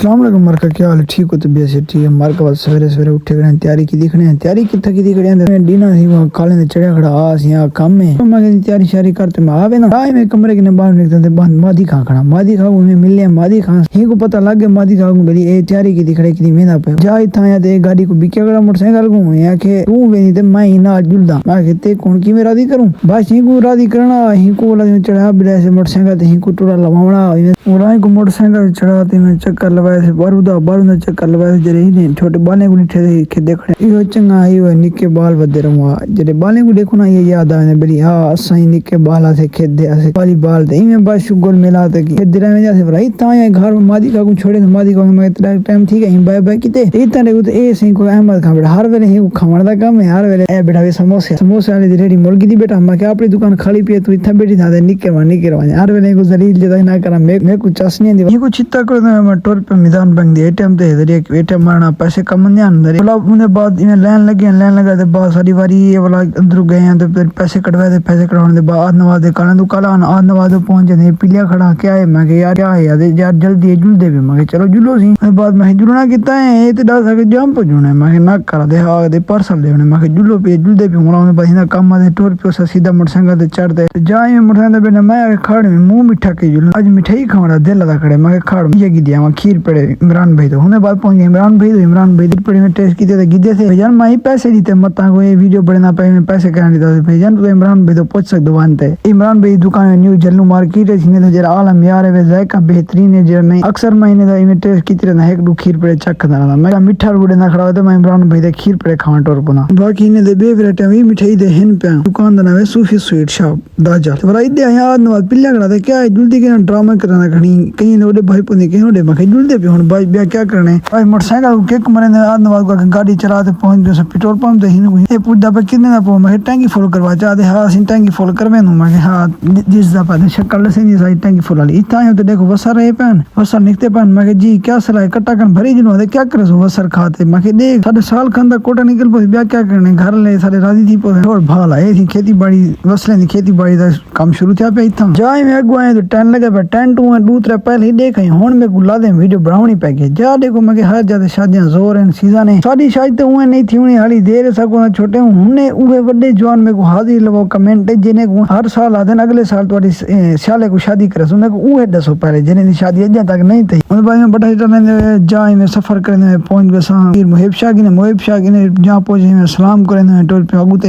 अस्सलाम मरका क्या हाल है? ठीक हो? तबीयत से ठीक है? मरका बस सवेरे सवेरे उठे खड़े तैयारी की दिखने हैं। तैयारी कितना की दिखड़े हैं डीना सी वहां काले ने चढ़ा खड़ा आस यहां काम में तो मैं तैयारी शारी करते मैं आवे ना आए मैं कमरे के बाहर निकलते बाद मादी खा खड़ा मादी खाऊ में मिल लिया मादी खा ही को पता लग गया मादी खाऊ मेरी ए तैयारी की दिखड़े की मेहना पे जाई था या दे गाड़ी को बिके खड़ा मोटरसाइकिल को या के तू वेनी ते मैं ना जुलदा मैं कहते कौन की मैं राजी करूं बस ही को राजी करना ही को वाला चढ़ा बिला से मोटरसाइकिल ही को टोरा लवावना और को मोटरसाइकिल चढ़ाते में चक्कर लगाए थे बारूदा बारूदा चक्कर लगाए थे जरे ही छोटे बाले को नीचे के देखने यो चंगा ही वो निक्के बाल बदे रहूंगा जरे बाले को देखो ना ये याद आवे बड़ी हां सही निक्के बाल आसे खेत दे आसे वाली बाल दे में बस शुगर मिला ते की दिरा में जैसे भाई ता ये घर में मादी का को छोड़े मादी का मैं तेरा टाइम ठीक है बाय बाय किते ई तने को ए सही को अहमद खान बेटा हर वेले ही खावण दा काम है हर वेले ए बेटा वे समोसे समोसे वाली रेडी मुर्गी दी बेटा मैं के अपनी दुकान खाली पिए तू इतना बेटी था निक्के रवा हर वेले को जलील जदा ना करा मैं कुछ चसनी दी को चित्ता कर मैं टोर पे मैदान बन दे एटीएम ते इधर एक एटीएम मारना पैसे कम नहीं अंदर बोला उन्हें बाद इन्हें लाइन लगा दे बाद सारी बारी ये वाला अंदर गए हैं तो फिर पैसे कटवाए थे पैसे कटवाने दे बाद नवाज दे काला दुकान आज नवाज पहुंच जाते पिलिया खड़ा क्या है मैं यार क्या है यार जल्दी जुल दे भी मैं चलो जुलो सी बाद मैं जुलना कितना है ये तो डाल सके जंप जुने मैं ना करा दे हा दे पार्सल दे मैं जुलो पे जुल दे भी उन्होंने बस ना काम दे टोर पे सीधा मोटरसाइकिल ते चढ़ दे जाए मोटरसाइकिल पे मैं खड़ में मुंह मिठा के जुल आज मिठाई खावड़ा दिल लगा खड़े मैं खड़ ये की दिया मैं खीर पड़े इमरान भाई तो उन्हें बात पहुंच गए इमरान भाई दिल पड़े में टेस्ट किए थे गिदे से भैया मैं ही पैसे दीते मत को ये वीडियो बड़े ना पाए मैं पैसे कहने देता थे भैया तो इमरान भाई तो पूछ सकते बनते इमरान भाई दुकान में न्यू जल्लू मार्केट है जिन्हें तो जरा आलम यार है जायका बेहतरीन है जरा नहीं अक्सर महीने तो इन्हें टेस्ट की तरह एक दो खीर पड़े चख देना मैं मिठा बूढ़े ना खड़ा होता मैं इमरान भाई दे खीर पड़े खावा टोर पुना बाकी इन्हें दे बे वैरायटी में मिठाई दे हिन पे दुकान दा नाम है सूफी स्वीट शॉप दाजा तो बड़ा इदे यार नवाज पिल्ला खड़ा था क्या है जल्दी के ड्रामा कराना खड़ी कहीं नोडे भाई पुने के नोडे मखे जल्दी पे हुन भाई ब्याह क्या करने भाई मोटरसाइकिल के मरे ने आज नवाज का गाड़ी चला ते पहुंच गए पेट्रोल पंप दे हिन ए पूछदा पे कितने ना पो मैं टैंकी फुल करवा चाहते हां सिं टैंकी फुल करवे नु मैं हां जिस दा पे शक्ल से नहीं सही टैंकी फुल वाली इतना है तो देखो वसर है पेन वसर निकते पेन मैं जी क्या सलाह कट्टा कन भरी जिनो दे क्या करे वसर खाते मैं देख साडे साल खंदा कोटा निकल पो ब्याह क्या करने घर ले सारे राजी थी पो और भाल आए थी खेती बाड़ी वसले दी खेती बाड़ी दा काम शुरू था पे इतना जाए मैं अगुआ तो टेन लगे पे टेन टू दूसरे पहले ही देख हुन मैं गुला दे वीडियो बनावनी पै गई जा देखो मैं हर ज्यादा शादियां जोर हैं सीजन है शादी शायद तो उहे नहीं थी उन्हें हाली देर सको छोटे हुने उहे बड़े जवान में को हाजिर लवो कमेंट जिन्हें को हर साल आदन अगले साल तुम्हारी साले को शादी करे सुने को उहे दसो पहले जिन्हें दी शादी अजा तक नहीं थी उन भाई में बड़ा चलने जाए में सफर करने में पहुंच गए सा मुहिब शाह की ने जहां पहुंचे में सलाम करने में टोल पे अगुते